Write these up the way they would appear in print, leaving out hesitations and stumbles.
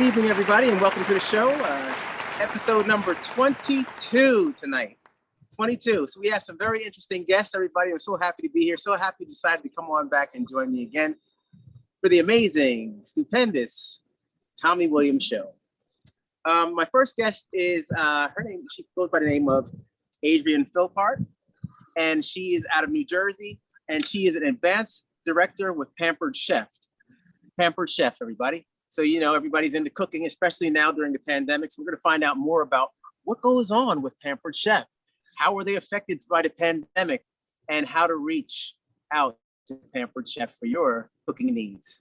evening, everybody, and welcome to the show. Episode number 22 tonight. 22. So we have some very interesting guests, everybody. I'm so happy to be here. So happy you decided to come on back and join me again for the amazing, stupendous Tommy Williams show. My first guest is her name. She goes by the name of Adrienne Philpart, and she is out of New Jersey, and she is an advanced director with Pampered Chef. Pampered Chef, everybody. So, you know, everybody's into cooking, especially now during the pandemic. So we're going to find out more about what goes on with Pampered Chef. How are they affected by the pandemic, and how to reach out to Pampered Chef for your cooking needs.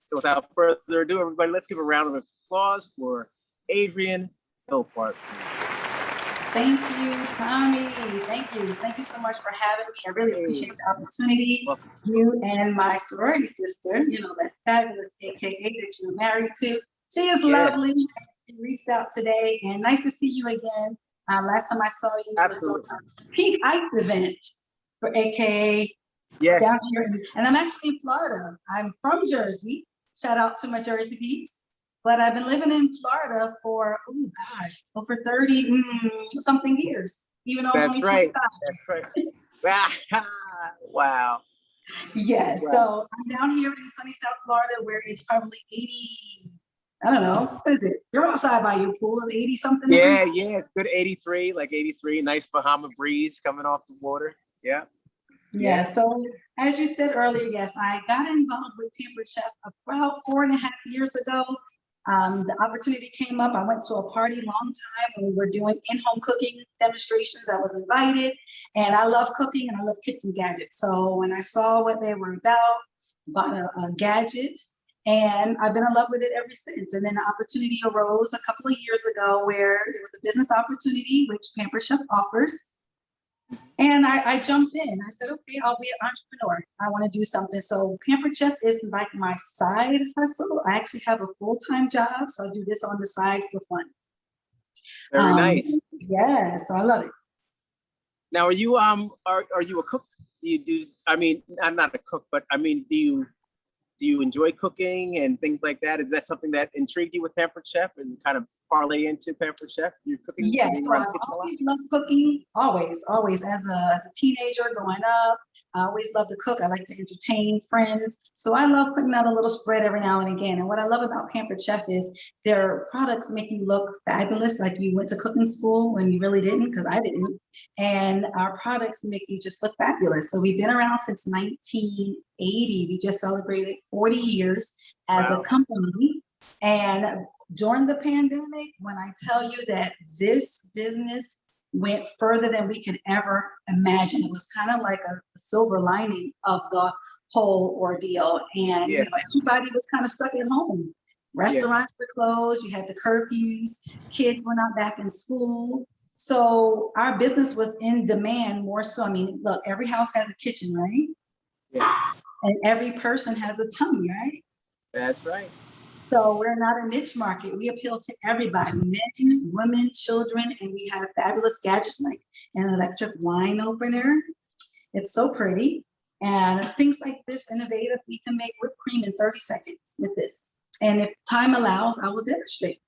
So without further ado, everybody, let's give a round of applause for Adrienne Philpart. Thank you, Tommy. Thank you. Thank you so much for having me. I really appreciate the opportunity. Welcome. You and my sorority sister, you know, that fabulous AKA that you're married to. She is lovely. She reached out today, and nice to see you again. Last time I saw you was during a Pink Ice event for AKA down here. And I'm actually in Florida. I'm from Jersey. Shout out to my Jersey peeps. But I've been living in Florida for, over 30 something years. Even though I'm only 25. That's right. Wow. Yes. Wow. So I'm down here in sunny South Florida where it's probably 80. I don't know. What is it? You're outside by your pool. Is 80 something? Yeah. It's good 83, like 83. Nice Bahama breeze coming off the water. Yeah. So as you said earlier, yes, I got involved with Pampered Chef about 4.5 years ago. The opportunity came up. I went to a party long time when we were doing in-home cooking demonstrations. I was invited, and I love cooking and I love kitchen gadgets. So when I saw what they were about, bought a gadget, and I've been in love with it ever since. And then the opportunity arose a couple of years ago where there was a business opportunity which Pampered Chef offers. And I jumped in. I said, okay, I'll be an entrepreneur. I want to do something. So Pampered Chef is like my side hustle. I actually have a full-time job, so I do this on the side for fun. Very nice. Yeah, so I love it. Now, are you a cook? Do you do? I mean, I'm not a cook, but I mean, do you enjoy cooking and things like that? Is that something that intrigued you with Pampered Chef and kind of parlay into Pampered Chef? You're cooking? Yes, so I always loved cooking. Always. As a teenager growing up, I always loved to cook. I like to entertain friends. So I love putting out a little spread every now and again. And what I love about Pampered Chef is their products make you look fabulous, like you went to cooking school when you really didn't, because I didn't. And our products make you just look fabulous. So we've been around since 1980. We just celebrated 40 years as a company. And during the pandemic, when I tell you that this business went further than we could ever imagine, it was kind of like a silver lining of the whole ordeal. And you know, everybody was kind of stuck at home. Restaurants were closed. You had the curfews. Kids were not back in school. So our business was in demand more so. I mean, look, every house has a kitchen, right? Yeah. And every person has a tummy, right? That's right. So we're not a niche market. We appeal to everybody, men, women, children, and we have fabulous gadgets like an electric wine opener. It's so pretty. And things like this, innovative, we can make whipped cream in 30 seconds with this. And if time allows, I will demonstrate.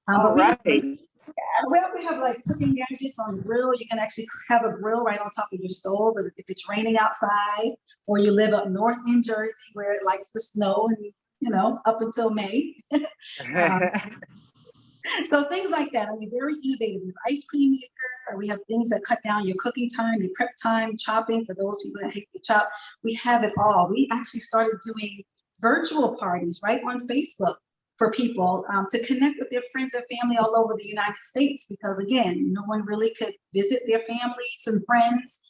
We have like cooking gadgets on the grill. You can actually have a grill right on top of your stove if it's raining outside, or you live up north in Jersey where it likes to snow and up until May. So things like that. I mean, very innovative. We have ice cream maker, or we have things that cut down your cooking time, your prep time, chopping for those people that hate to chop. We have it all. We actually started doing virtual parties right on Facebook for people to connect with their friends and family all over the United States, because again, no one really could visit their families and friends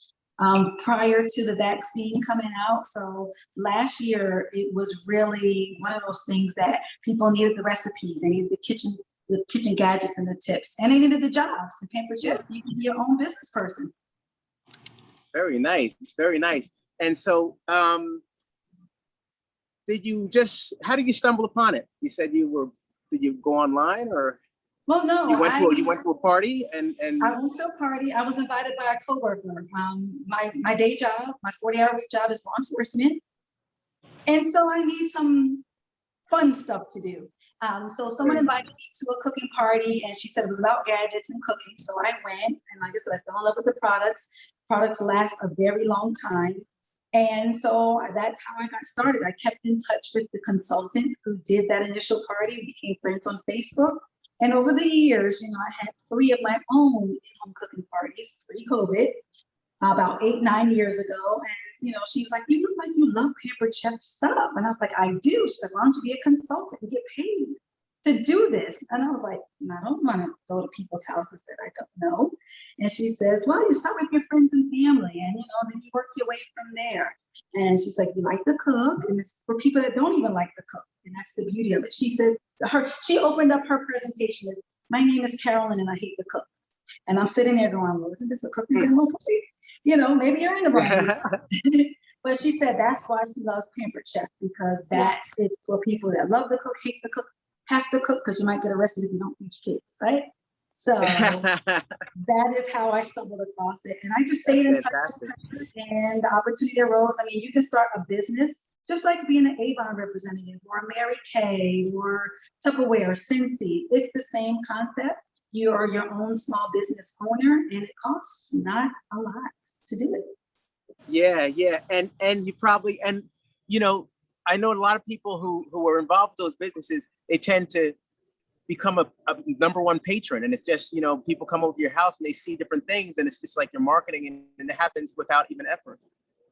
prior to the vaccine coming out. So last year, it was really one of those things that people needed the recipes, they needed the kitchen gadgets and the tips, and they needed the jobs. And Pampered Chef, you can be your own business person. Very nice, very nice. And so, how did you stumble upon it? You said did you go online or? Well, no. You went to a party and I went to a party. I was invited by a coworker. My day job, my 40-hour-week job is law enforcement. And so I need some fun stuff to do. So someone invited me to a cooking party, and she said it was about gadgets and cooking. So I went, and like I said, I fell in love with the products. Products last a very long time. And so that's how I got started. I kept in touch with the consultant who did that initial party. We became friends on Facebook. And over the years, I had 3 of my own in-home cooking parties pre-COVID, about 8, 9 years ago. And, she was like, you look like you love Pampered Chef stuff. And I was like, I do. She's like, why don't you be a consultant and get paid to do this? And I was like, I don't want to go to people's houses that I don't know. And she says, well, you start with your friends and family, and then you work your way from there. And she's like, you like to cook, and it's for people that don't even like to cook, and that's the beauty of it. She said, she opened up her presentation as, my name is Carolyn, and I hate to cook. And I'm sitting there going, well, isn't this a cooking demo? Maybe you're in the wrong. But she said that's why she loves Pampered Chef, because that is for people that love to cook, hate to cook, have to cook, because you might get arrested if you don't teach kids, right? So that is how I stumbled across it. And I just stayed in touch with her, and the opportunity arose. I mean, you can start a business just like being an Avon representative or a Mary Kay or Tupperware or Scentsy. It's the same concept. You are your own small business owner, and it costs not a lot to do it. Yeah. And you probably, I know a lot of people who are involved with those businesses, they tend to become a number one patron. And it's just, people come over to your house and they see different things, and it's just like you're marketing, and it happens without even effort.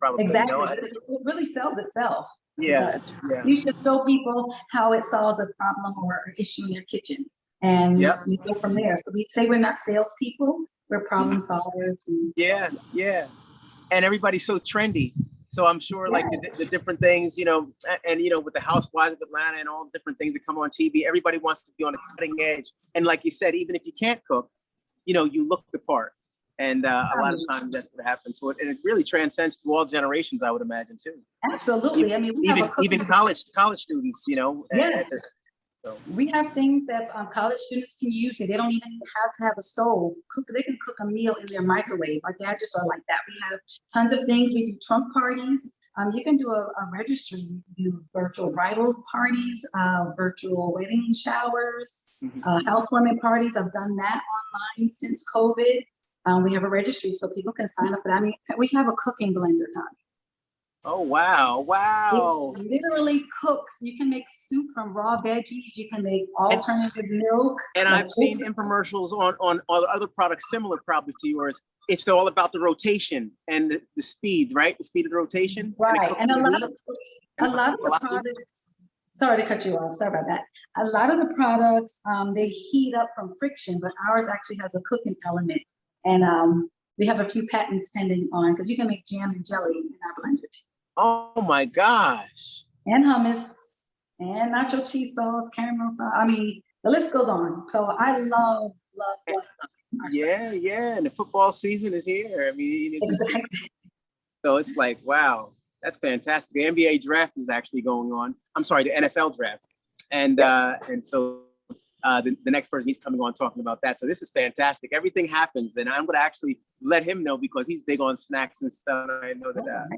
Probably. Exactly. It really sells itself. Yeah. You should show people how it solves a problem or an issue in their kitchen. And we go from there. So we say we're not salespeople, we're problem solvers. Yeah. And everybody's so trendy. So I'm sure like the different things, and with the Housewives of Atlanta and all the different things that come on TV, everybody wants to be on the cutting edge. And like you said, even if you can't cook, you look the part. And a lot of times that's what happens. So it really transcends through all generations, I would imagine, too. Absolutely. I mean, even college students, Yes. We have things that college students can use, and they don't even have to have a stove. They can cook a meal in their microwave. Our gadgets are like that. We have tons of things. We do trunk parties. You can do a registry. You do virtual bridal parties, virtual wedding showers, housewarming parties. I've done that online since COVID. We have a registry so people can sign up for that. I mean, we have a cooking blender, Tommy. Oh, wow. It literally cooks. You can make soup from raw veggies. You can make alternative milk. And I've seen infomercials on other products similar probably to yours. It's all about the rotation and the speed, right? The speed of the rotation. Right. And a lot of the products, sorry to cut you off. Sorry about that. A lot of the products, they heat up from friction, but ours actually has a cooking element. And we have a few patents pending on, because you can make jam and jelly in our blender too. Oh my gosh. And hummus and nacho cheese sauce, caramel sauce. I mean, the list goes on. So I love. Yeah. And the football season is here. I mean, exactly. So it's like, wow, that's fantastic. The NBA draft is actually going on. I'm sorry, the NFL draft. And so the next person, he's coming on talking about that. So this is fantastic. Everything happens, and I'm going to actually let him know, because he's big on snacks and stuff. I know that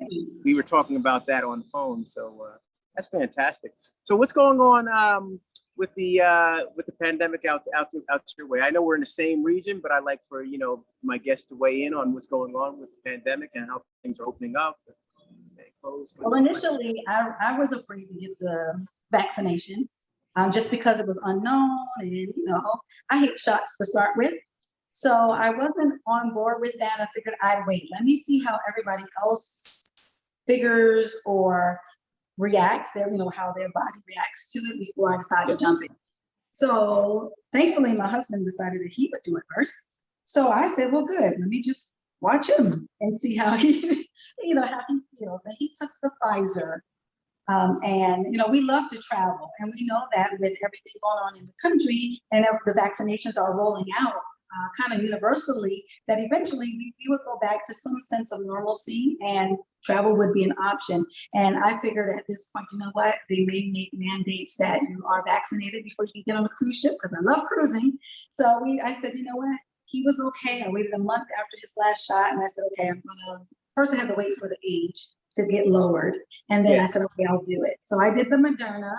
we were talking about that on the phone. So that's fantastic. So what's going on with the pandemic out your way? I know we're in the same region, but I like for my guests to weigh in on what's going on with the pandemic and how things are opening up. Well, initially, I was afraid to get the vaccination. Just because it was unknown, and I hate shots to start with. So I wasn't on board with that. I figured I'd wait. Let me see how everybody else figures or reacts, how their body reacts to it before I decide to jump in. So thankfully, my husband decided that he would do it first. So I said, well, good. Let me just watch him and see how he, how he feels. And he took the Pfizer. And we love to travel, and we know that with everything going on in the country and the vaccinations are rolling out kind of universally, that eventually we would go back to some sense of normalcy, and travel would be an option. And I figured at this point, they may make mandates that you are vaccinated before you get on a cruise ship, because I love cruising. So I said, he was okay. I waited a month after his last shot, and I said, okay, first I had to wait for the age to get lowered. And then I said, okay, I'll do it. So I did the Moderna.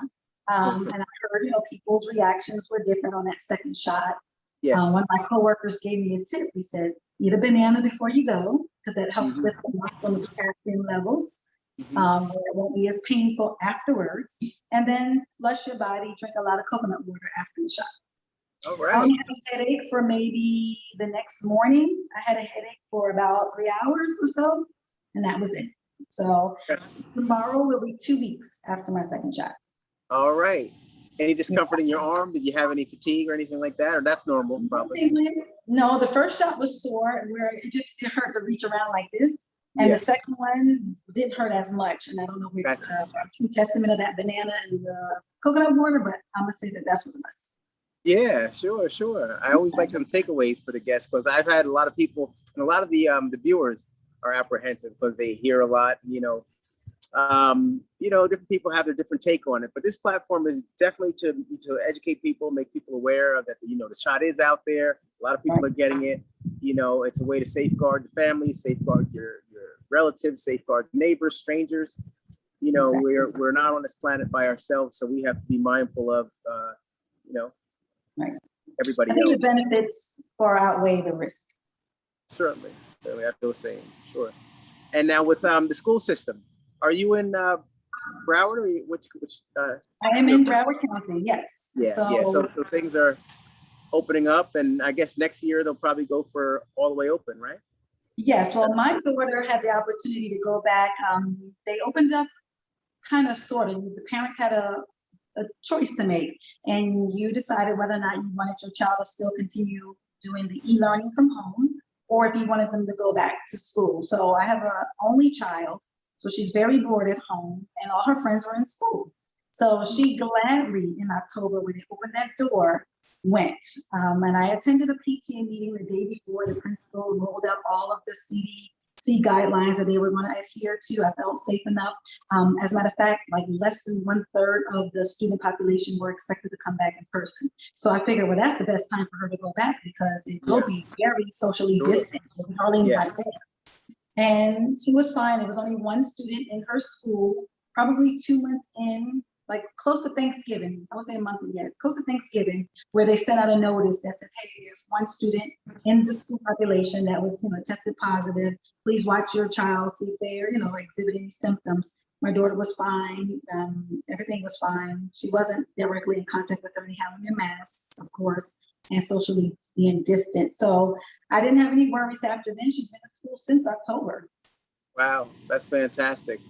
And I heard, people's reactions were different on that second shot. Yes. One of my coworkers gave me a tip. He said, eat a banana before you go, because that helps with some of the potassium levels. Where it won't be as painful afterwards. And then flush your body, drink a lot of coconut water after the shot. All I right. only had a headache for maybe the next morning. I had a headache for about 3 hours or so, and that was it. So tomorrow will be 2 weeks after my second shot. All right. Any discomfort in your arm? Did you have any fatigue or anything like that? Or that's normal, probably? No, the first shot was sore, where it hurt to reach around like this. And the second one didn't hurt as much. And I don't know if it's a true testament of that banana and the coconut water, but I'm going to say that that's what it was. Yeah, sure. I always like them takeaways for the guests, because I've had a lot of people, and a lot of the viewers are apprehensive because they hear a lot, different people have their different take on it, but this platform is definitely to educate people, make people aware of that, the shot is out there. A lot of people are getting it. It's a way to safeguard the family, safeguard your relatives, safeguard neighbors, strangers. We're not on this planet by ourselves, so we have to be mindful of, everybody I think else. the benefits far outweigh the risk. Certainly, I feel the same. Sure. And now with the school system, are you in Broward, or which? I am in Broward County. Yes. Yeah. So things are opening up, and I guess next year they'll probably go for all the way open, right? Yes. Well, my daughter had the opportunity to go back. They opened up kind of sort of. The parents had a choice to make, and you decided whether or not you wanted your child to still continue doing the e-learning from home, or if you wanted them to go back to school. So I have an only child, so she's very bored at home, and all her friends were in school. So she gladly, in October, when they opened that door, went. And I attended a PTA meeting the day before. The principal rolled out all of the CDC guidelines that they were going to adhere to. I felt safe enough. As a matter of fact, like less than 1/3 of the student population were expected to come back in person. So I figured, well, that's the best time for her to go back, because it will be very socially distant. There'll be hardly anybody there. And she was fine. There was only one student in her school, probably 2 months in, like close to Thanksgiving. I would say a month yet, close to Thanksgiving, where they sent out a notice that said, hey, there's one student in the school population that was, tested positive. Please watch your child, see if they're, exhibiting symptoms. My daughter was fine. Everything was fine. She wasn't directly in contact with everybody, having their masks, of course, and socially being distant. So I didn't have any worries after then. She's been in school since October. Wow, that's fantastic.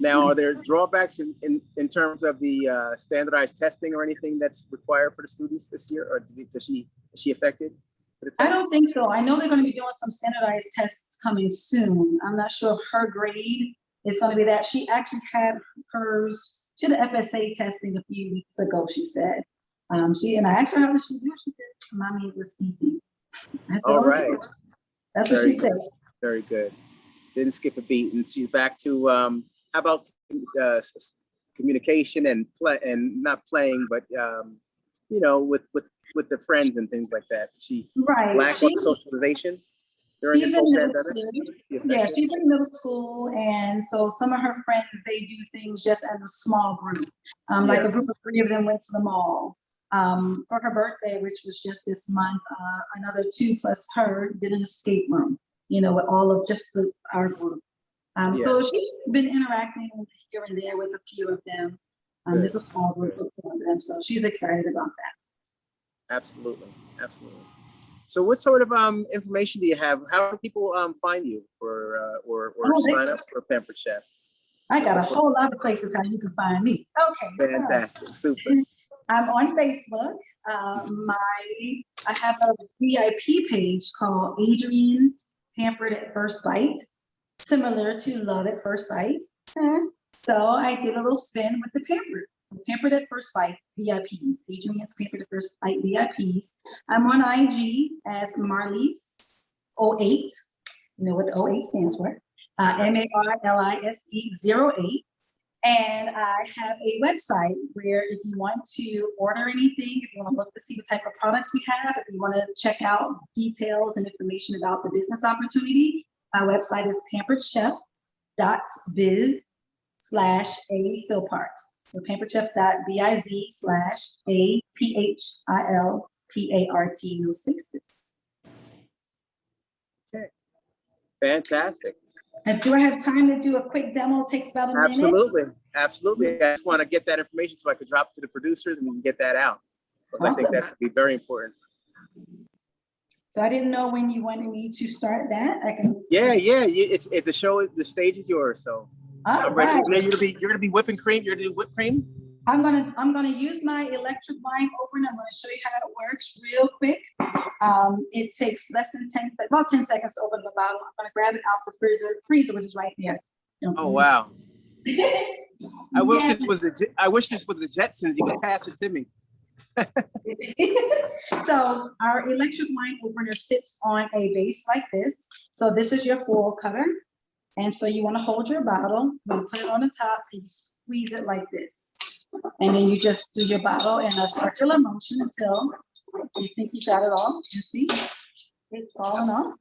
Now, are there drawbacks in terms of the standardized testing or anything that's required for the students this year, or is she affected? I don't think so. I know they're going to be doing some standardized tests coming soon. I'm not sure if her grade is going to be that. She actually had hers. She had an FSA testing a few weeks ago, she said. I asked her how did she do. She said, "Mommy, it was easy." I said, all right. Okay. That's what she said. Very good. Didn't skip a beat, and she's back to how about communication and play, and not playing, but with the friends and things like that. She lack of socialization during this whole pandemic. Yeah, she's in middle school, and so some of her friends, they do things just as a small group. Like a group of 3 of them went to the mall. For her birthday, which was just this month, another 2 plus her did an escape room, with all of just our group. So she's been interacting here and there with a few of them. There's a small group of them, so she's excited about that. Absolutely. So what sort of information do you have? How do people find you or sign up for Pampered Chef? I got a whole lot of places how you can find me. Okay. Fantastic. Super. I'm on Facebook. I have a VIP page called Adrienne's Pampered at First Sight, similar to Love at First Sight. So I did a little spin with the Pampered. So Pampered at First Sight VIPs, Adrienne's Pampered at First Sight VIPs. I'm on IG as Marlies08. You know what the 08 stands for? MARLISE08. And I have a website where if you want to order anything, if you want to look to see the type of products we have, if you want to check out details and information about the business opportunity, my website is pamperedchef.biz/a Philpart. So pamperedchef.biz/APHILPART06. Okay. Fantastic. And do I have time to do a quick demo? It takes about a minute. Absolutely. Absolutely. I just want to get that information so I could drop it to the producers and we can get that out. But I think Awesome. that's going to be very important. So I didn't know when you wanted me to start that. I can. Yeah. It's the show. The stage is yours. So I'm ready. Right. You're gonna be whipping cream. You're gonna do whipped cream. I'm gonna use my electric wine opener. I'm gonna show you how it works real quick. It takes less than about 10 seconds to open the bottle. I'm gonna grab it out the freezer, which is right there. Oh wow! I wish Yeah. this was the Jetsons. You could pass it to me. So our electric wine opener sits on a base like this. So this is your foil cutter. And so you want to hold your bottle, you put it on the top and you squeeze it like this. And then you just do your bottle in a circular motion until you think you got it all. You see, it's falling off.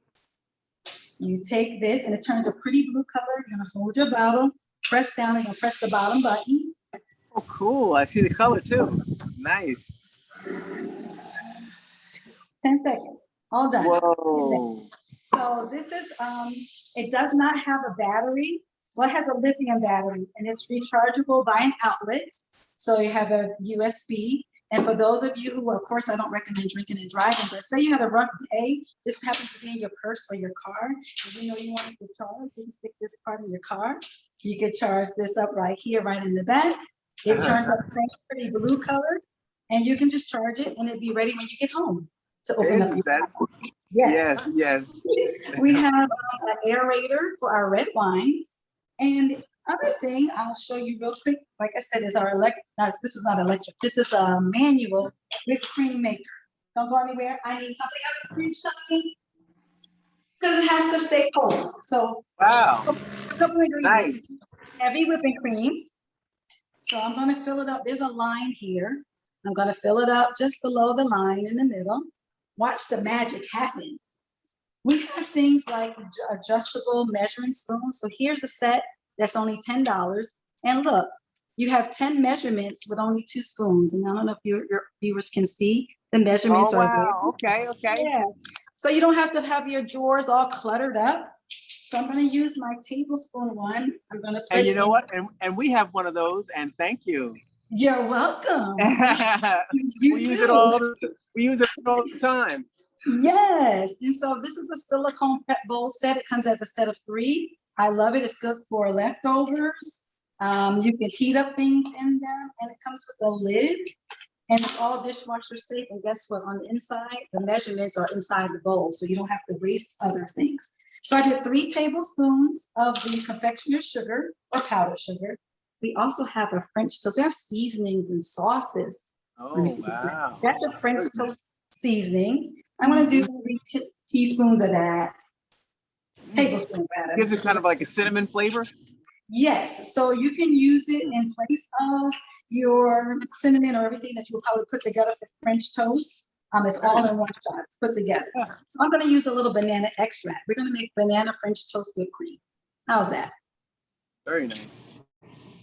You take this and it turns a pretty blue color. You're gonna hold your bottle, press down, and you'll press the bottom button. Oh, cool. I see the color too. Nice. 10 seconds, all done. Whoa. So this is, it does not have a battery. Well, it has a lithium battery and it's rechargeable by an outlet. So you have a USB. And for those of you who, of course, I don't recommend drinking and driving, but say you had a rough day, this happens to be in your purse or your car, and you know you want to charge, you can stick this part in your car. You could charge this up right here, right in the back. It turns up pretty blue color, and you can just charge it and it'd be ready when you get home to open up your bottle. Yes. We have an aerator for our red wines. And other thing I'll show you real quick, like I said, is our this is not electric, this is a manual whipped cream maker. Don't go anywhere. I need something out of the fridge, something, because it has to stay cold. So wow. A couple of ingredients. Nice. Heavy whipping cream. So I'm going to fill it up. There's a line here. I'm going to fill it up just below the line in the middle. Watch the magic happen. We have things like adjustable measuring spoons. So here's a set that's only $10. And look, you have 10 measurements with only 2 spoons. And I don't know if your viewers can see the measurements are there. Okay. Yeah. So you don't have to have your drawers all cluttered up. So I'm going to use my tablespoon one. I'm going to put. And you know what? And we have one of those. And thank you. You're welcome. We use it all the time. Yes. And so this is a silicone prep bowl set. It comes as a set of 3. I love it. It's good for leftovers. You can heat up things in them, and it comes with a lid, and it's all dishwasher safe. And guess what? On the inside, the measurements are inside the bowl, so you don't have to waste other things. So I did 3 tablespoons of the confectioner's sugar or powdered sugar. We also have a French toast. We have seasonings and sauces. Oh, wow. That's a French toast seasoning. I'm going to do 3 teaspoons of that. Tablespoons, rather. Gives it kind of like a cinnamon flavor? Yes. So you can use it in place of your cinnamon or everything that you will probably put together for French toast. It's all in one shot. It's put together. So I'm going to use a little banana extract. We're going to make banana French toast whipped cream. How's that? Very nice.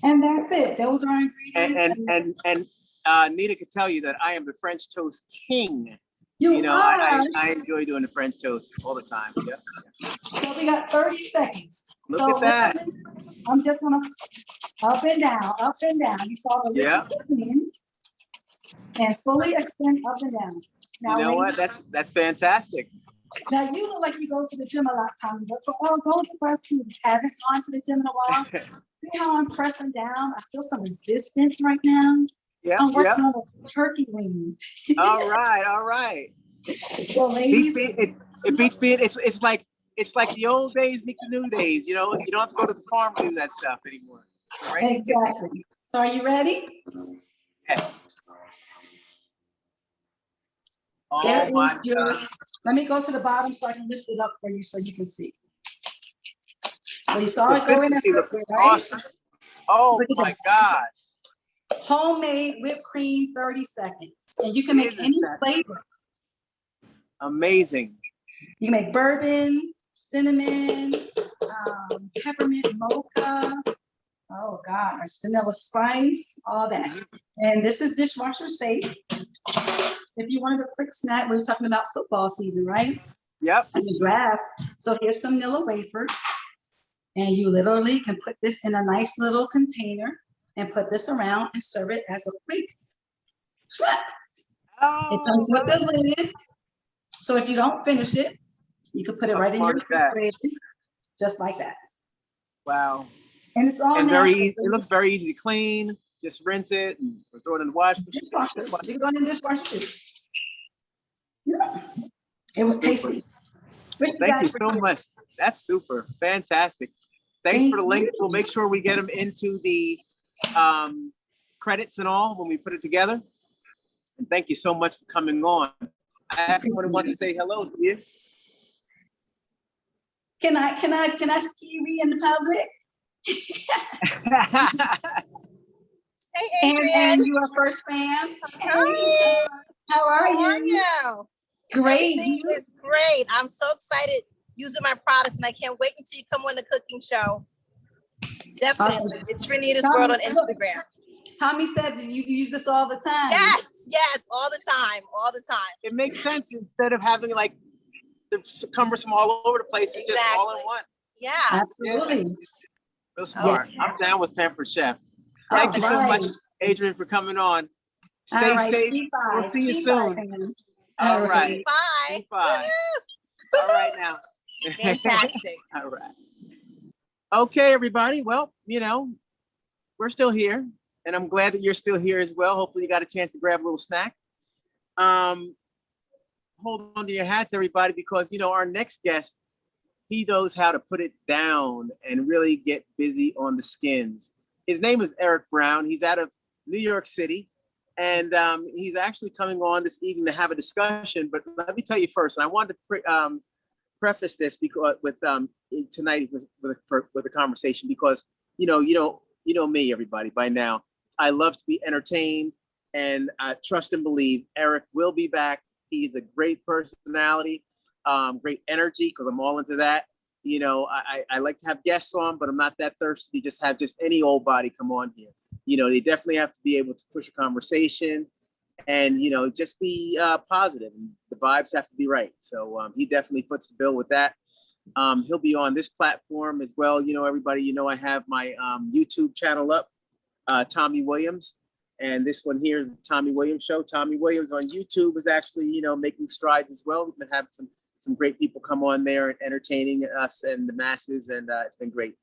And that's it. Those are our ingredients. And Nita could tell you that I am the French toast king. You know, I enjoy doing the French toast all the time. Yeah. So we got 30 seconds. Look at that. I'm just gonna up and down, up and down. You saw the liquid and fully extend up and down. Now, you know what? That's fantastic. Now you look like you go to the gym a lot, Tommy, but for all those of us who haven't gone to the gym in a while, see how I'm pressing down? I feel some resistance right now. Yeah, I'm working on those turkey wings. All right. So ladies, it beats being it's like the old days meet the new days. You know, you don't have to go to the farm to do that stuff anymore. Right? Exactly. So are you ready? Yes. There Oh my is God. Let me go to the bottom so I can lift it up for you so you can see. So you saw it go in there, right? Awesome. Oh my gosh. Homemade whipped cream, 30 seconds. And you can make any flavor. Amazing. You can make bourbon, cinnamon, peppermint mocha, Oh gosh, vanilla spice, all that. And this is dishwasher safe. If you wanted a quick snack, we're talking about football season, right? Yep. And the draft. So here's some vanilla wafers. And you literally can put this in a nice little container and put this around and serve it as a quick snack. It comes with the lid. So if you don't finish it, you can put it right in your refrigerator, just like that. Wow. And it's all and natural. it looks very easy to clean. Just rinse it and throw it in the wash. Dishwasher. You can go in the dishwasher too. Yeah. It was tasty. Thank you so much. That's super. Fantastic. Thanks for the link. We'll make sure we get them into the credits and all when we put it together. And thank you so much for coming on. I have someone who wants to say hello to you. Can I ski me in the public? Hey, Adrienne. And you are first fan. Hi. How are you? How are you? Great. Everything is great. I'm so excited using my products, and I can't wait until you come on the cooking show. Definitely. Awesome. It's Trinita's World on Instagram. Tommy said that you use this all the time. Yes, all the time. It makes sense instead of having like the cumbersome all over the place. It's just all in one. Yeah. Absolutely. Yeah. Real smart. Yeah. I'm down with Pampered Chef. Thank you so much, Adrienne, for coming on. Stay safe. We'll see you soon. All right. Bye. Bye. All right now. Fantastic. All right. Okay, everybody. Well, we're still here, and I'm glad that you're still here as well. Hopefully you got a chance to grab a little snack. Hold on to your hats, everybody, because, our next guest, he knows how to put it down and really get busy on the skins. His name is Eric Brown. He's out of New York City, and he's actually coming on this evening to have a discussion. But let me tell you first, and I wanted to preface this because with tonight with a conversation because you know me, everybody, by now. I love to be entertained, and I trust and believe Eric will be back. He's a great personality, great energy, because I'm all into that. I like to have guests on, but I'm not that thirsty to just have any old body come on here. They definitely have to be able to push a conversation and, just be positive. And the vibes have to be right. So he definitely foots the bill with that. He'll be on this platform as well. Everybody, I have my YouTube channel up, Tommy Williams. And this one here is the Tommy Williams Show. Tommy Williams on YouTube is actually, making strides as well. We've been having some great people come on there and entertaining us and the masses, and it's been great.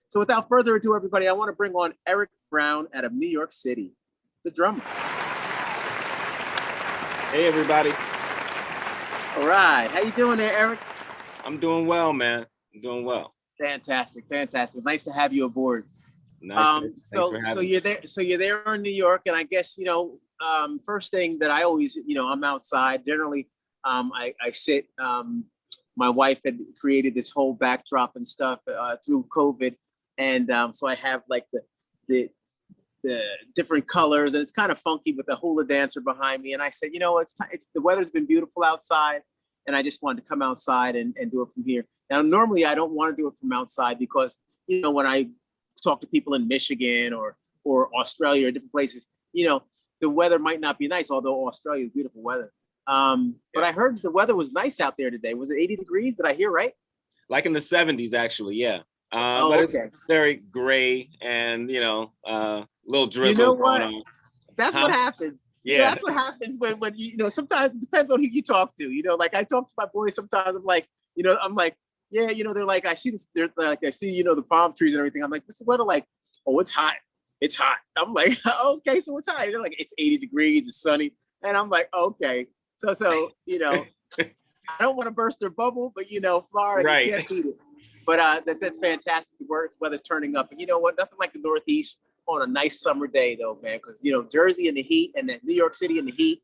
So without further ado, everybody, I want to bring on Eric Brown out of New York City, the drummer. Hey, everybody. All right. How you doing there, Eric? I'm doing well, man. I'm doing well. Fantastic. Nice to have you aboard. Nice. So you're there. So you're there in New York, and I guess first thing that I always, I'm outside. Generally, I sit. My wife had created this whole backdrop and stuff through COVID, and so I have like the different colors, and it's kind of funky with the hula dancer behind me. And I said, it's the weather's been beautiful outside, and I just wanted to come outside and do it from here. Now, normally I don't want to do it from outside because when I talk to people in Michigan or Australia or different places, the weather might not be nice, although Australia is beautiful weather. But I heard the weather was nice out there today. Was it 80 degrees? Did I hear right? Like in the 70s, actually, yeah. But okay. It's very gray and, little drizzle going on. That's what happens. Yeah. That's what happens when sometimes it depends on who you talk to. Like I talk to my boys sometimes. I'm like, yeah, they're like, I see this, they're like, I see, the palm trees and everything. I'm like, what's the weather like? Oh, it's hot. It's hot. I'm like, okay, so it's hot. They're like, it's 80 degrees, it's sunny. And I'm like, okay. So, I don't want to burst their bubble, but Florida, right. You can't beat it. But that's fantastic. The weather's turning up. And you know what? Nothing like the Northeast on a nice summer day though, man. Because Jersey in the heat and then New York City in the heat,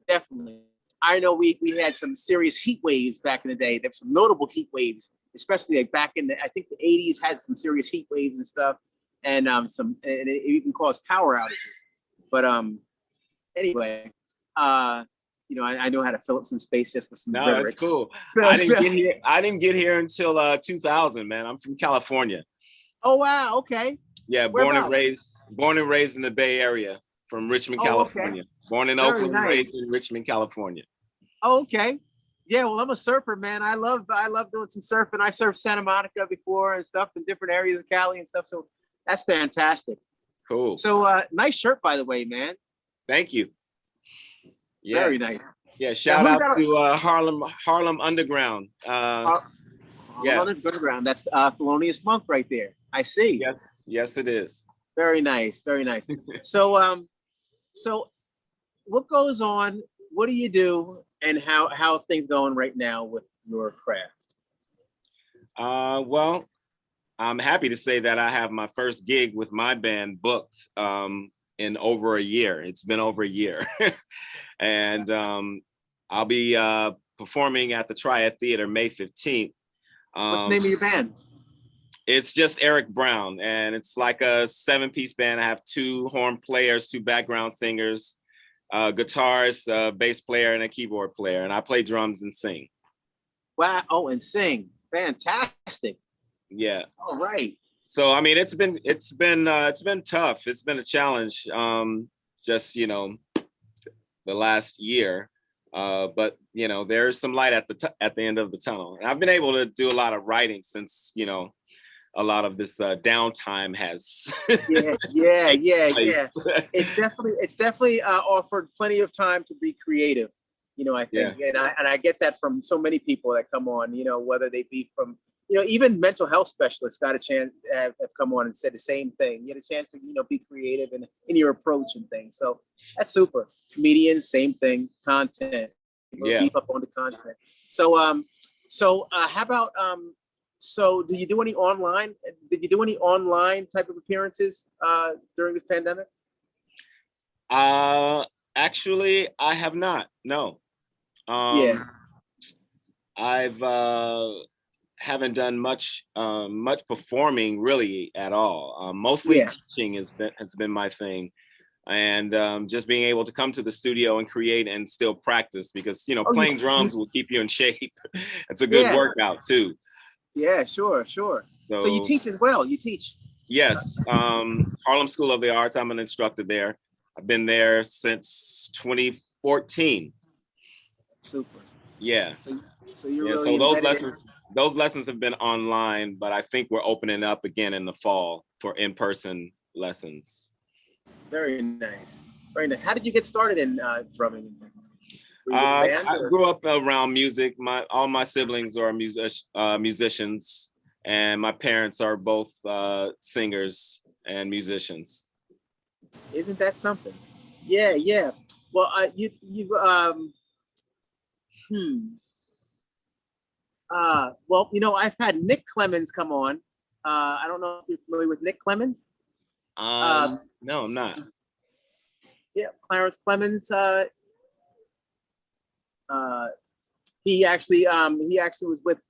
definitely. I know we had some serious heat waves back in the day. There's some notable heat waves, especially like back in I think the 80s had some serious heat waves and stuff, and and it even caused power outages. But anyway, I know how to fill up some space just with some rhetoric. That's cool. I didn't get here until 2000, man. I'm from California. Oh wow, okay. Yeah, born and raised in the Bay Area from Richmond, Oh, okay. California. Born in Very Oakland, nice. raised in Richmond, California. Oh, okay. Yeah, well, I'm a surfer, man. I love doing some surfing. I surfed Santa Monica before and stuff in different areas of Cali and stuff. So that's fantastic. Cool. So nice shirt, by the way, man. Thank you. Yeah. Very nice. Yeah, shout out to Harlem Underground. Yeah, Underground. That's Thelonious Monk right there. I see. Yes, it is. Very nice, very nice. So so what goes on? What do you do, and how's things going right now with your craft? Well, I'm happy to say that I have my first gig with my band booked in over a year. It's been over a year. And I'll be performing at the Triad Theater May 15th. What's the name of your band? It's just Eric Brown, and it's like a 7-piece band. I have 2 horn players, 2 background singers, guitarist, bass player, and a keyboard player, and I play drums and sing. Wow! Oh, and sing. Fantastic. Yeah. All right. So I mean, it's been tough. It's been a challenge. Just the last year, but there's some light at the end of the tunnel. And I've been able to do a lot of writing since a lot of this downtime has. yeah. It's definitely offered plenty of time to be creative. I think, and I get that from so many people that come on. Whether they be from even mental health specialists got a chance have come on and said the same thing. You get a chance to be creative in your approach and things. So that's super. Comedians, same thing. Content. Beef up on the content. So how about so did you do any online type of appearances during this pandemic? Actually, I have not. No. I've haven't done much performing really at all. Mostly teaching has been my thing, and just being able to come to the studio and create and still practice, because playing drums will keep you in shape. It's a good workout too. Yeah, sure. So you teach as well. You teach. Yes, Harlem School of the Arts. I'm an instructor there. I've been there since 2014. Super. Yeah. So you're really those lessons have been online, but I think we're opening up again in the fall for in-person lessons. Very nice. Very nice. How did you get started in drumming and things? I grew up around music. All my siblings are musicians, and my parents are both singers and musicians. Isn't that something? Yeah. Well, I've had Nick Clemens come on. I don't know if you're familiar with Nick Clemens. No, I'm not. Yeah, Clarence Clemens. He actually was with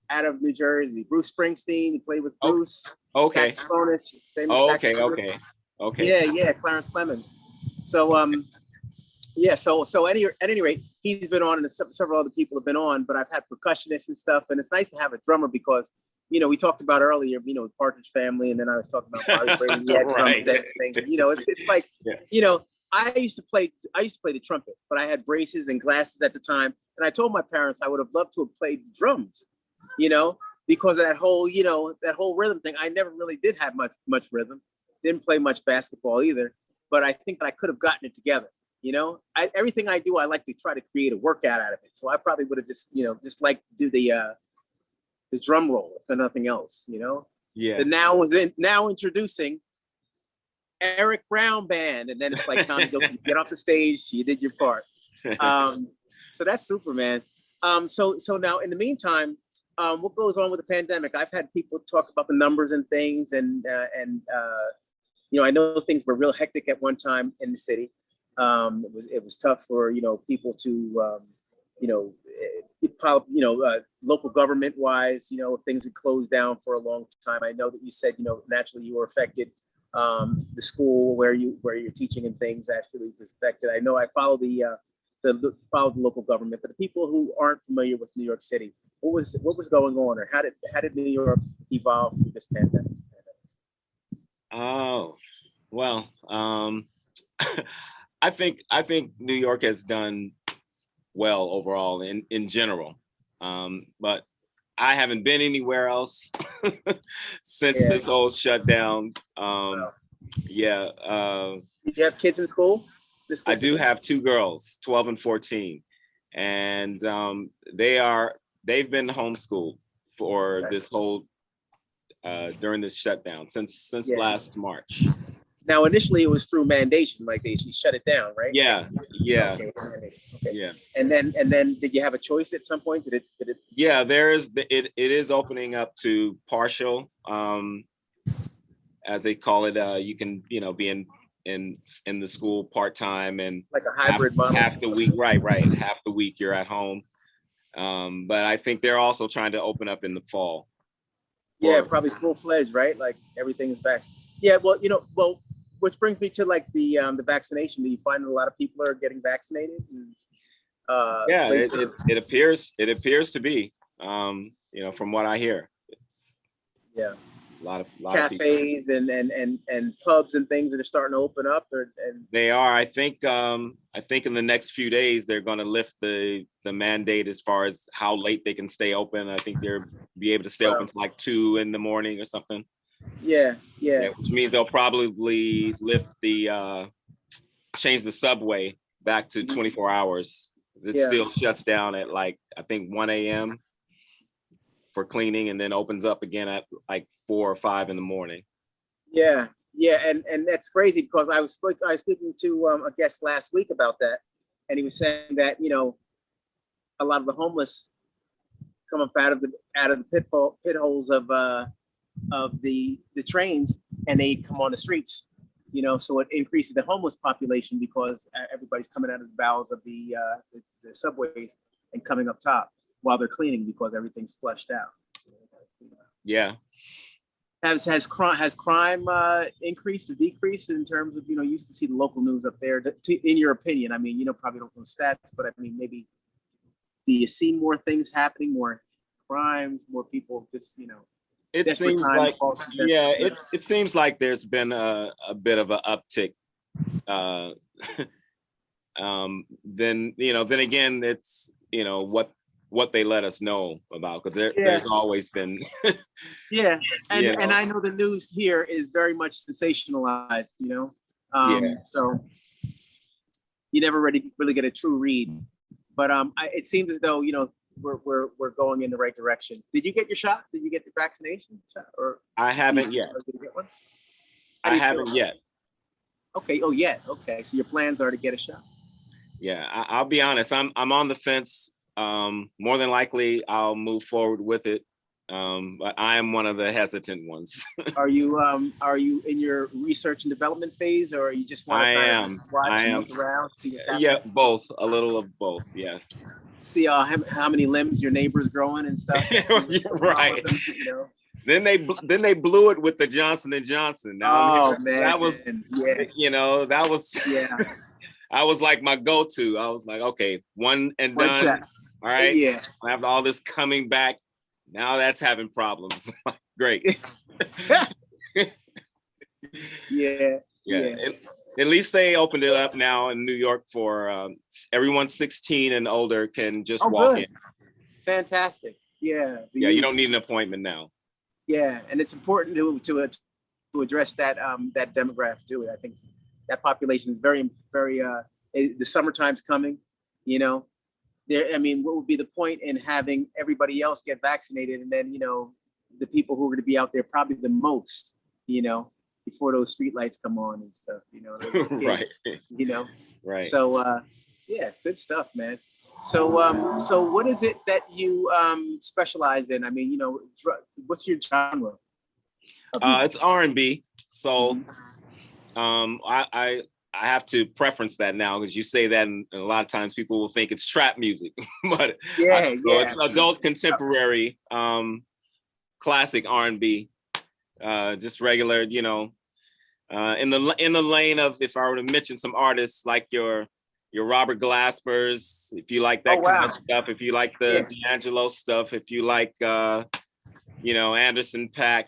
out of New Jersey, Bruce Springsteen. He played with Bruce. Okay. Saxophonist, famous saxophonist. Okay. Yeah, Clarence Clemens. So so at any rate, he's been on, and several other people have been on, but I've had percussionists and stuff, and it's nice to have a drummer because we talked about earlier, the Partridge Family, and then I was talking about Bobby Brady. He had drum sets and things. It's like I used to play the trumpet, but I had braces and glasses at the time, and I told my parents I would have loved to have played the drums, because of that whole rhythm thing. I never really did have much rhythm. Didn't play much basketball either, but I think that I could have gotten it together. Everything I do, I like to try to create a workout out of it. So I probably would have just like do the drum roll, if for nothing else. Yeah. And now introducing Eric Brown Band, and then it's like, Tommy, get off the stage. You did your part. So that's super, man. So now in the meantime, what goes on with the pandemic? I've had people talk about the numbers and things, and I know things were real hectic at one time in the city. It was tough for people to local government wise, things had closed down for a long time. I know that you said naturally you were affected. The school where you're teaching and things actually was affected. I know I follow the local government, but the people who aren't familiar with New York City, what was going on, or how did New York evolve through this pandemic? Oh, well, I think New York has done well overall in general. But I haven't been anywhere else since Yeah. this whole shutdown. Wow. Yeah, Did you have kids in school? This school I do system? have two girls, 12 and 14, and they've been homeschooled for Okay. this whole during this shutdown since Yeah. last March. Now, initially, it was through mandation, like they shut it down, right? Yeah, yeah, Okay. Okay. yeah. And then, did you have a choice at some point? Did it? Yeah, it is opening up to partial, as they call it. You can, be in the school part-time and Like a hybrid model? half the week, right, half the week you're at home. But I think they're also trying to open up in the fall. Yeah, probably full-fledged, right? Like everything's back. Yeah, well, which brings me to like the vaccination. Do you find that a lot of people are getting vaccinated? And, Yeah, places- it appears to be, from what I hear. It's yeah, a lot of people. cafes and pubs and things that are starting to open up, and They are. I think in the next few days they're going to lift the mandate as far as how late they can stay open. I think they'll be able to stay open to like 2 a.m. or something. yeah, Which means they'll probably change the subway back to 24 hours. It still shuts down at like I think 1 a.m. for cleaning, and then opens up again at like 4 or 5 in the morning. Yeah, and that's crazy because I was speaking to a guest last week about that, and he was saying that a lot of the homeless come up out of the pit holes of the trains, and they come on the streets, so it increases the homeless population because everybody's coming out of the bowels of the subways and coming up top while they're cleaning because everything's flushed out. Yeah. Has crime increased or decreased in terms of, you used to see the local news up there, in your opinion? I mean, probably don't know stats, but I mean, maybe do you see more things happening, more crimes, more people just, It seems like, it seems like there's been a bit of an uptick. Then again, it's, what they let us know about, because there's always been. Yeah, and I know the news here is very much sensationalized, so you never really get a true read. But it seems as though we're going in the right direction. Did you get your shot? Did you get the vaccination shot? Or I haven't yet. Did you get one? I haven't yet. Okay. Oh, yeah. Okay. So your plans are to get a shot. Yeah, I'll be honest. I'm on the fence. More than likely, I'll move forward with it. But I am one of the hesitant ones. Are you in your research and development phase, or are you just want to look around, see what's happening? Yeah, both. A little of both. Yes. See how many limbs your neighbor's growing and stuff. Right. Then they blew it with the Johnson and Johnson. Now, man, that was that was I was like my go-to. I was like, okay, one and done. Shot. All right. Yeah. I have all this coming back. Now that's having problems. Great. Yeah. At least they opened it up now in New York for everyone 16 and older can just walk in. Fantastic. Yeah. You don't need an appointment now. Yeah, and it's important to address that demographic too. I think that population is very, very. The summertime's coming. I mean, what would be the point in having everybody else get vaccinated, and then the people who are going to be out there probably the most, before those streetlights come on and stuff. Right. Right. So yeah, good stuff, man. So what is it that you specialize in? I mean, what's your genre? It's R&B. So I have to preference that now, because you say that, and a lot of times people will think it's trap music, but it's adult contemporary, classic R&B, just regular, in the lane of, if I were to mention some artists like your your Robert Glaspers, if you like that Oh, kind wow. of stuff, if you like the D'Angelo stuff, if you like Anderson .Paak,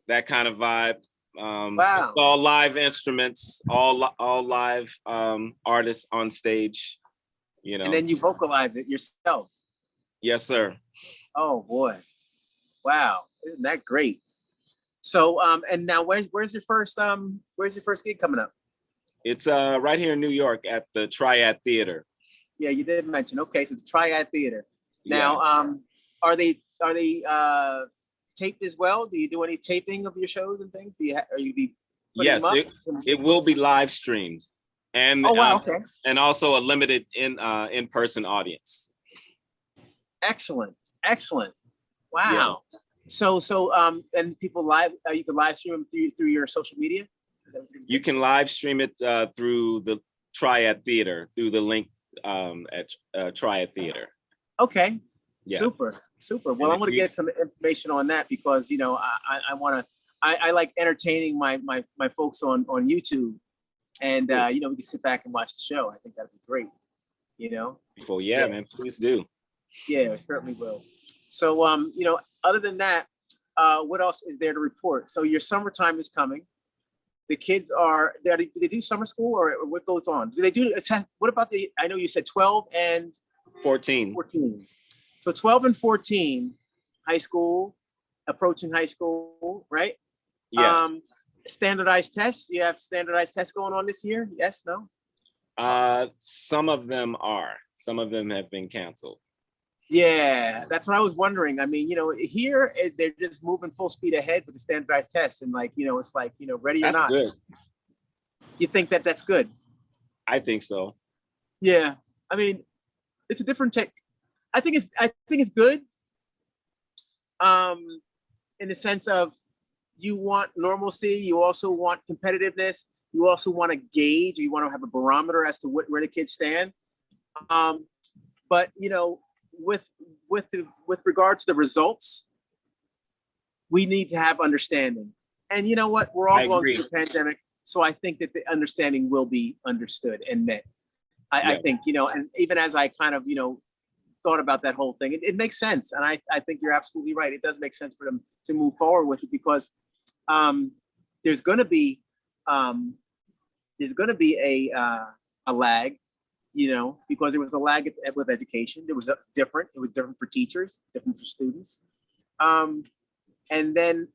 that kind of vibe. Wow. It's all live instruments, all live artists on stage. And then you vocalize it yourself. Yes, sir. Oh boy. Wow. Isn't that great? So and now where's your first gig coming up? It's right here in New York at the Triad Theater. Yeah, you did mention. Okay, so the Triad Theater. Now, are they taped as well? Do you do any taping of your shows and things? Are you be putting Yes, them up? it will be live streamed, and Oh wow, okay. and also a limited in-person audience. Excellent. Wow. Yeah. So and people you can live stream them through your social media? You can live stream it through the Triad Theater, through the link at Triad Theater. Okay. Yeah. Super. Well, I'm going to get some information on that because I like entertaining my folks on YouTube, and we can sit back and watch the show. I think that'd be great. Yeah, man, please do. Yeah, I certainly will. So other than that, what else is there to report? So your summertime is coming. The kids do they do summer school or what goes on? Do they do what about I know you said 12 and 14. So 12 and 14, high school, approaching high school, right? Yeah. Standardized tests. You have standardized tests going on this year? Yes, no? Some of them are. Some of them have been canceled. Yeah, that's what I was wondering. I mean, here they're just moving full speed ahead with the standardized tests, and it's like, ready or not. Good. You think that's good? I think so. Yeah, I mean, it's a different take. I think it's good. In the sense of you want normalcy, you also want competitiveness, you also want to gauge, you want to have a barometer as to where the kids stand. But with regard to the results, we need to have understanding. And you know what? We're all going through the pandemic, so I think that the understanding will be understood and met. I think, and even as I kind of, thought about that whole thing, it makes sense. And I think you're absolutely right. It does make sense for them to move forward with it because there's going to be a lag, because there was a lag with education. It was different. It was different for teachers, different for students. And then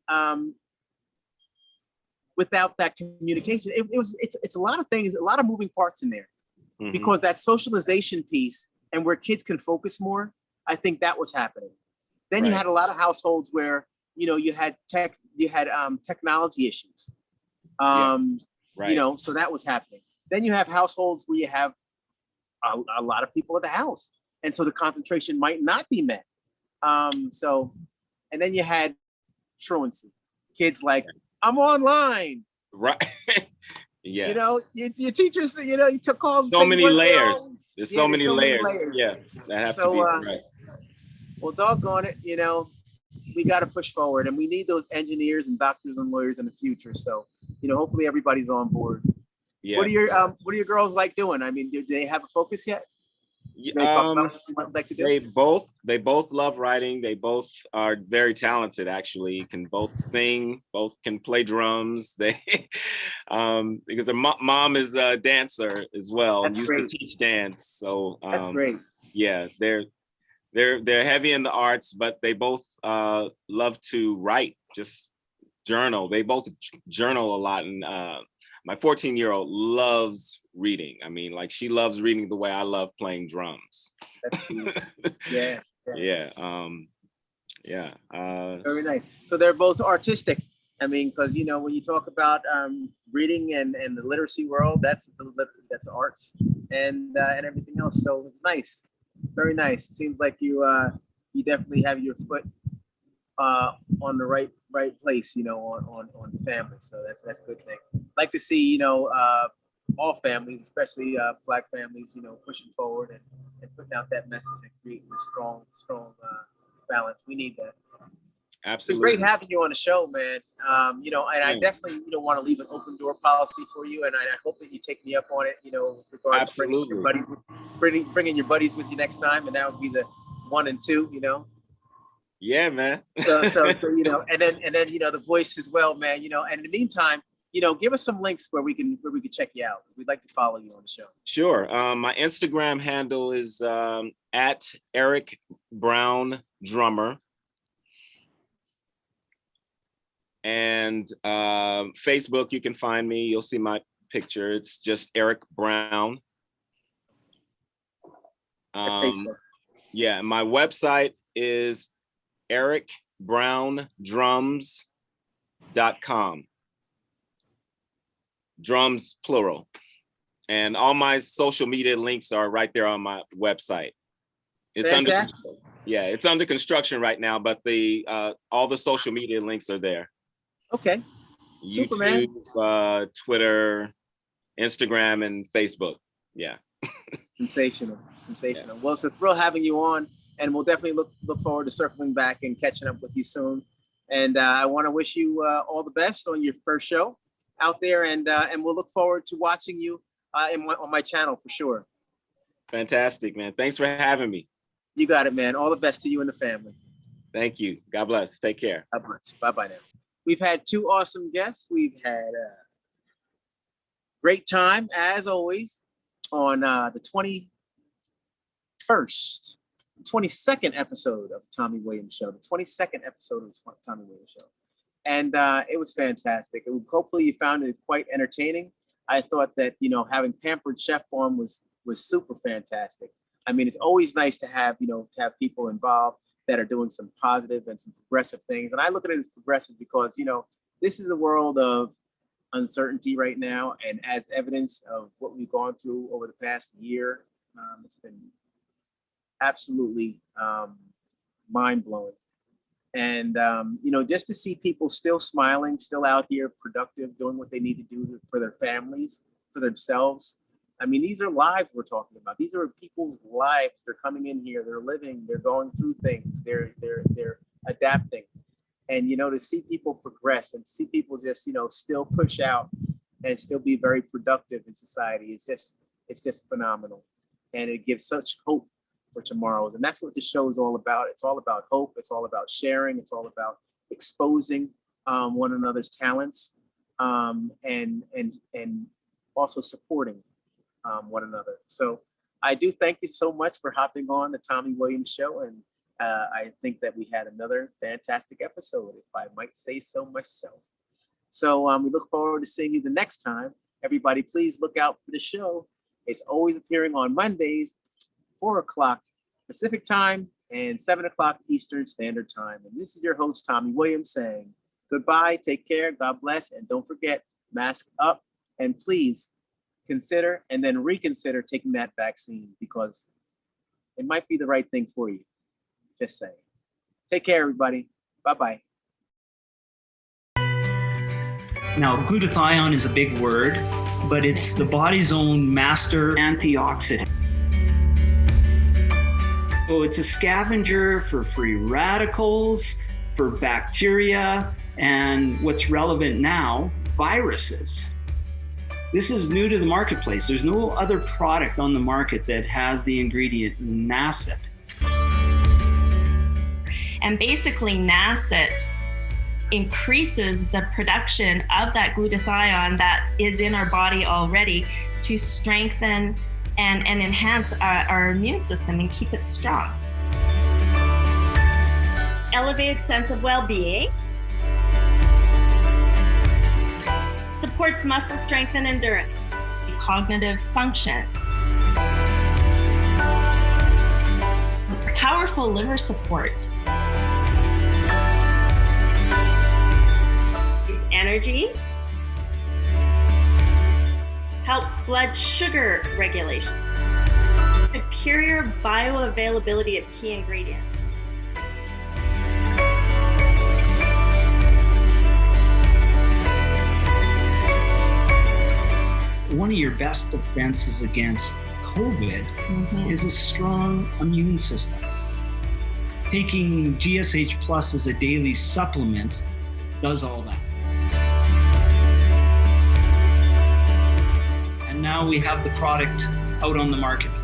without that communication, it's a lot of things, a lot of moving parts in there, because that socialization piece and where kids can focus more, I think that was happening. Then you had a lot of households where, you had technology issues. So that was happening. Then you have households where you have a lot of people at the house. And so the concentration might not be met. And then you had truancy. Kids like, I'm online. Right. Yeah. Your teachers, you took calls. So many layers. There's so many layers. Yeah. That have to be right. Well, doggone it, we got to push forward, and we need those engineers and doctors and lawyers in the future. So, hopefully everybody's on board. Yeah. What are your girls like doing? I mean, do they have a focus yet? They talk about what they'd like to do? They both love writing. They both are very talented, actually. Can both sing, both can play drums. They because their mom is a dancer as well. That's used great. to teach dance. So that's great. Yeah, they're heavy in the arts, but they both love to write, just journal. They both journal a lot, and my 14-year-old loves reading. I mean, like, she loves reading the way I love playing drums. That's cool. Yeah. Very nice. So they're both artistic. I mean, because when you talk about reading and the literacy world, that's arts and everything else. So it's nice, very nice. Seems like you definitely have your foot on the right place, on family. So that's a good thing. Like to see, all families, especially Black families, pushing forward and putting out that message and creating a strong balance. We need that. It's been Absolutely. great having you on the show, man. And I Yeah. definitely, want to leave an open door policy for you, and I hope that you take me up on it. With regard to Absolutely. bringing your buddies with you next time, and that would be the 1 and 2. Yeah, man. So and then the voice as well, man. And in the meantime, give us some links where we can check you out. We'd like to follow you on the show. Sure. My Instagram handle is at Eric Brown Drummer. And Facebook, you can find me. You'll see my picture. It's just Eric Brown. That's Facebook. Yeah, my website is ericbrowndrums.com. Drums plural. And all my social media links are right there on my website. It's it's under construction right now, but all the social media links are there. Okay. Superman. YouTube, Twitter, Instagram, and Facebook. Yeah. Sensational. Yeah. Well, it's a thrill having you on, and we'll definitely look forward to circling back and catching up with you soon. And I want to wish you all the best on your first show out there, and we'll look forward to watching you on my channel for sure. Fantastic, man. Thanks for having me. You got it, man. All the best to you and the family. Thank you. God bless. Take care. God bless. Bye-bye now. We've had 2 awesome guests. We've had a great time, as always, on the 22nd episode of the Tommy Williams Show, the 22nd episode of the Tommy Williams Show. And it was fantastic. Hopefully you found it quite entertaining. I thought that, having Pampered Chef on was super fantastic. I mean, it's always nice to have people involved that are doing some positive and some progressive things. And I look at it as progressive because, this is a world of uncertainty right now. And as evidence of what we've gone through over the past year, it's been absolutely mind-blowing. And, just to see people still smiling, still out here, productive, doing what they need to do for their families, for themselves. I mean, these are lives we're talking about. These are people's lives. They're coming in here, they're living, they're going through things, they're adapting. And, to see people progress and see people just, still push out and still be very productive in society it's just phenomenal. And it gives such hope for tomorrows. And that's what the show is all about. It's all about hope. It's all about sharing. It's all about exposing one another's talents and also supporting one another. So I do thank you so much for hopping on the Tommy Williams Show. And I think that we had another fantastic episode, if I might say so myself. So we look forward to seeing you the next time. Everybody, please look out for the show. It's always appearing on Mondays, 4 o'clock Pacific time and 7 o'clock Eastern Standard Time. And this is your host, Tommy Williams, saying goodbye, take care, God bless, and don't forget, mask up, and please consider and then reconsider taking that vaccine because it might be the right thing for you. Just saying. Take care, everybody. Bye-bye. Now, glutathione is a big word, but it's the body's own master antioxidant. So it's a scavenger for free radicals, for bacteria, and what's relevant now, viruses. This is new to the marketplace. There's no other product on the market that has the ingredient NACET. And basically NACET increases the production of that glutathione that is in our body already to strengthen and enhance our immune system and keep it strong. Elevated sense of well-being. Supports muscle strength and endurance. Cognitive function. Powerful liver support. Energy. Helps blood sugar regulation. Superior bioavailability of key ingredients. One of your best defenses against COVID is a strong immune system. taking GSH Plus as a daily supplement does all that. And now we have the product out on the marketplace.